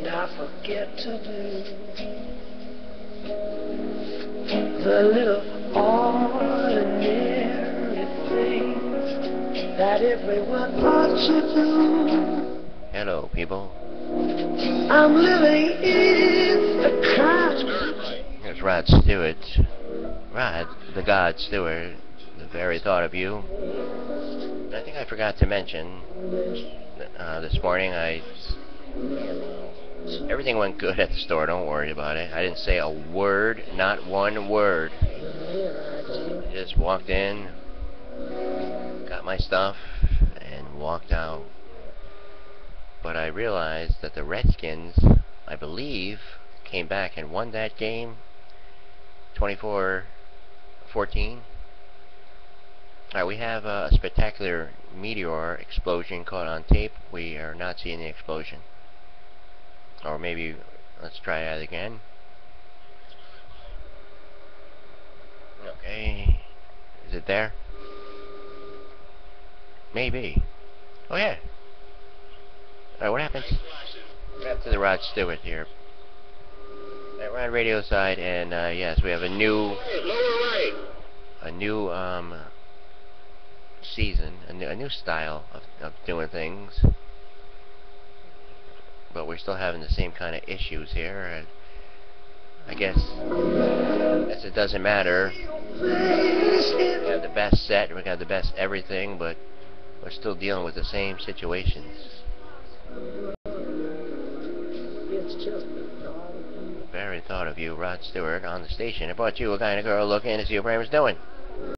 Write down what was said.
and I forget to do the little ordinary things that everyone ought to do. Hello, people. I'm living in the country. Here's Rod Stewart. Rod, the God Stewart, the very thought of you. I think I forgot to mention this morning everything went good at the store, don't worry about it. I didn't say a word, not one word. I just walked in, got my stuff, and walked out. But I realized that the Redskins, I believe, came back and won that game 24-14. Alright, we have a spectacular Meteor explosion caught on tape. We are not seeing the explosion. Or maybe, let's try that again. Okay. Is it there? Maybe. Oh yeah. Alright, what happened? Back to the Rod Stewart here. We're on radio side, and yes, we have a new season, a new style of doing things. But we're still having the same kind of issues here, and I guess it doesn't matter. We have the best set, we got the best everything, but we're still dealing with the same situations. Very thought of you, Rod Stewart, on the station. I brought you a guy and a girl looking to see what Bramer's doing.